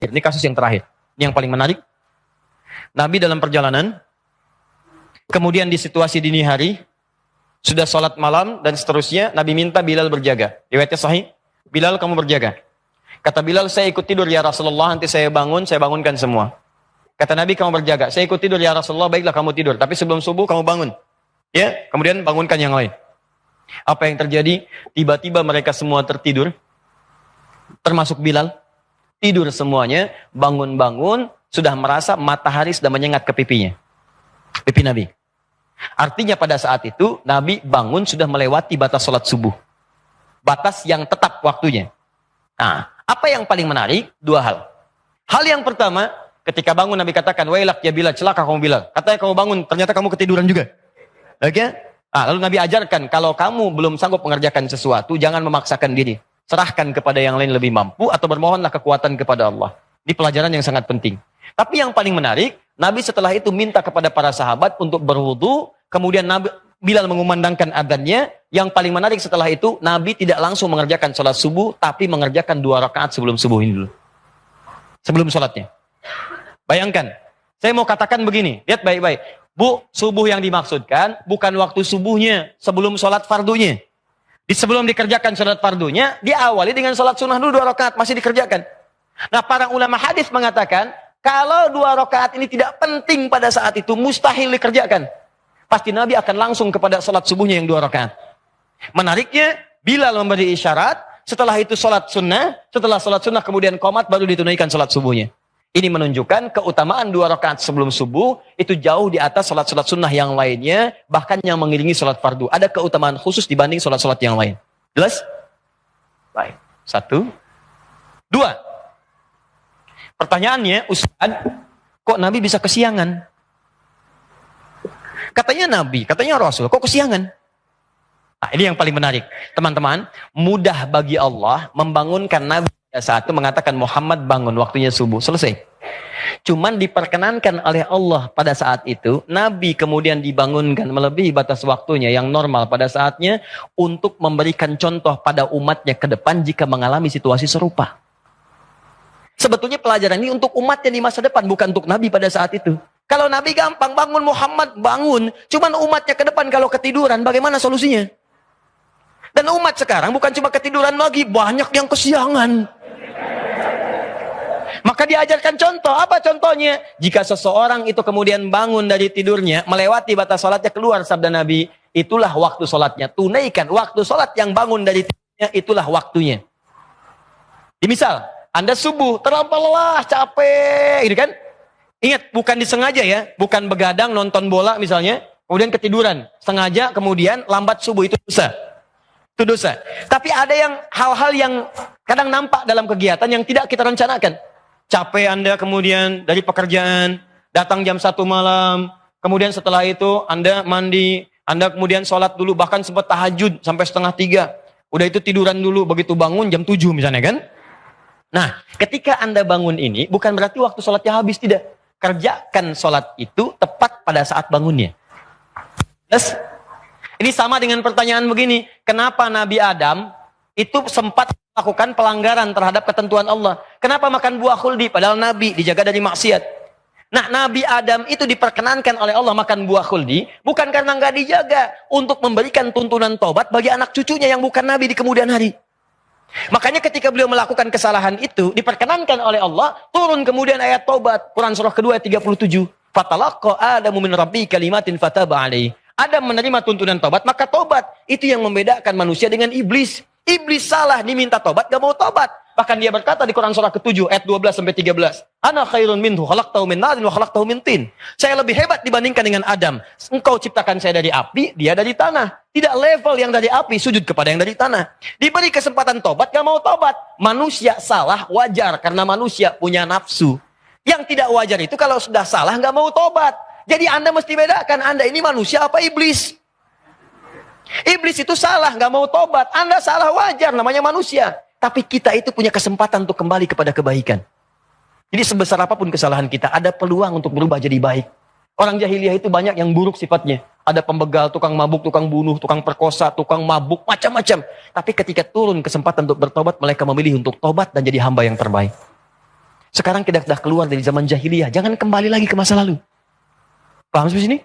terakhir. Ini kasus yang terakhir. Ini yang paling menarik. Nabi dalam perjalanan, kemudian di situasi dini hari, sudah sholat malam dan seterusnya, Nabi minta Bilal berjaga. Riwayatnya sahih, Bilal kamu berjaga. Kata Bilal, saya ikut tidur ya Rasulullah, nanti saya bangunkan semua. Kata Nabi, kamu berjaga. Saya ikut tidur ya Rasulullah, baiklah kamu tidur. Tapi sebelum subuh kamu bangun. Ya, kemudian bangunkan yang lain. Apa yang terjadi? Tiba-tiba mereka semua tertidur, termasuk Bilal. Tidur semuanya, bangun-bangun, sudah merasa matahari sudah menyengat ke pipinya. Pipi Nabi. Artinya pada saat itu, Nabi bangun sudah melewati batas sholat subuh. Batas yang tetap waktunya. Nah, apa yang paling menarik? Dua hal. Hal yang pertama, ketika bangun Nabi katakan, wailak ya Bilal, celaka kamu Bilal. Katanya kamu bangun, ternyata kamu ketiduran juga. Oke? Nah, lalu Nabi ajarkan, kalau kamu belum sanggup mengerjakan sesuatu, jangan memaksakan diri. Serahkan kepada yang lain lebih mampu, atau bermohonlah kekuatan kepada Allah. Ini pelajaran yang sangat penting. Tapi yang paling menarik, Nabi setelah itu minta kepada para sahabat untuk berwudu, kemudian Nabi Bilal mengumandangkan adzannya. Yang paling menarik setelah itu, Nabi tidak langsung mengerjakan sholat subuh, tapi mengerjakan 2 rakaat sebelum subuh ini dulu. Sebelum sholatnya. Bayangkan, saya mau katakan begini, lihat baik-baik. Bu, subuh yang dimaksudkan bukan waktu subuhnya, sebelum sholat fardunya. Sebelum dikerjakan sholat fardunya, diawali dengan sholat sunnah dulu 2 rakaat, masih dikerjakan. Nah, para ulama hadis mengatakan, kalau 2 rakaat ini tidak penting pada saat itu, mustahil dikerjakan. Pasti Nabi akan langsung kepada sholat subuhnya yang 2 rakaat. Menariknya, Bilal memberi isyarat, setelah itu sholat sunnah, setelah sholat sunnah kemudian qomat, baru ditunaikan sholat subuhnya. Ini menunjukkan keutamaan 2 rakaat sebelum subuh, itu jauh di atas sholat-sholat sunnah yang lainnya, bahkan yang mengiringi sholat fardu. Ada keutamaan khusus dibanding sholat-sholat yang lain. Jelas? Baik. 1. 2. Pertanyaannya, Ustaz, kok Nabi bisa kesiangan? Katanya Nabi, katanya Rasul, kok kesiangan? Nah, ini yang paling menarik. Teman-teman, mudah bagi Allah membangunkan Nabi pada saat itu mengatakan Muhammad bangun, waktunya subuh. Selesai. Cuman diperkenankan oleh Allah pada saat itu, Nabi kemudian dibangunkan melebihi batas waktunya yang normal pada saatnya untuk memberikan contoh pada umatnya ke depan jika mengalami situasi serupa. Sebetulnya pelajaran ini untuk umatnya di masa depan, bukan untuk Nabi pada saat itu. Kalau Nabi gampang bangun, Muhammad bangun. Cuman umatnya ke depan kalau ketiduran, bagaimana solusinya? Dan umat sekarang bukan cuma ketiduran lagi, banyak yang kesiangan. Maka diajarkan contoh. Apa contohnya? Jika seseorang itu kemudian bangun dari tidurnya, melewati batas sholatnya, keluar sabda Nabi, itulah waktu sholatnya. Tunaikan waktu sholat yang bangun dari tidurnya, itulah waktunya. Misal, Anda subuh, terlampau lelah, capek, gitu kan? Ingat, bukan disengaja ya, bukan begadang nonton bola misalnya, kemudian ketiduran, sengaja kemudian lambat subuh, itu dosa. Itu dosa. Tapi ada yang hal-hal yang kadang nampak dalam kegiatan yang tidak kita rencanakan. Capek Anda kemudian dari pekerjaan, datang jam 1 malam, kemudian setelah itu Anda mandi, Anda kemudian sholat dulu, bahkan sempat tahajud sampai 2:30. Udah itu tiduran dulu, begitu bangun jam 7 misalnya kan. Nah, ketika Anda bangun ini, bukan berarti waktu sholatnya habis, tidak. Kerjakan sholat itu tepat pada saat bangunnya. Yes. Ini sama dengan pertanyaan begini, kenapa Nabi Adam itu sempat melakukan pelanggaran terhadap ketentuan Allah? Kenapa makan buah khuldi padahal Nabi dijaga dari maksiat? Nah, Nabi Adam itu diperkenankan oleh Allah makan buah khuldi bukan karena nggak dijaga, untuk memberikan tuntunan tobat bagi anak cucunya yang bukan Nabi di kemudian hari. Makanya ketika beliau melakukan kesalahan itu diperkenankan oleh Allah, turun kemudian ayat tobat, Quran surah kedua ayat 37. Fatalaqa Adamu min rabbi kalimatin fataba alaihi. Adam menerima tuntunan tobat, maka tobat itu yang membedakan manusia dengan iblis. Iblis salah, diminta tobat, gak mau tobat. Bahkan dia berkata di Quran surah ke-7 ayat 12-13. Ana khairun minhu khalaqtahu min narin wa khalaqtahu min tin. Saya lebih hebat dibandingkan dengan Adam. Engkau ciptakan saya dari api, dia dari tanah. Tidak level yang dari api, sujud kepada yang dari tanah. Diberi kesempatan tobat, gak mau tobat. Manusia salah, wajar karena manusia punya nafsu. Yang tidak wajar itu kalau sudah salah gak mau tobat. Jadi Anda mesti bedakan, Anda ini manusia apa iblis? Iblis itu salah, gak mau tobat. Anda salah, wajar, namanya manusia. Tapi kita itu punya kesempatan untuk kembali kepada kebaikan. Jadi sebesar apapun kesalahan kita, ada peluang untuk berubah jadi baik. Orang jahiliyah itu banyak yang buruk sifatnya. Ada pembegal, tukang mabuk, tukang bunuh, tukang perkosa, tukang mabuk, macam-macam. Tapi ketika turun kesempatan untuk bertobat, mereka memilih untuk tobat dan jadi hamba yang terbaik. Sekarang kita sudah keluar dari zaman jahiliyah. Jangan kembali lagi ke masa lalu. Paham sampai sini?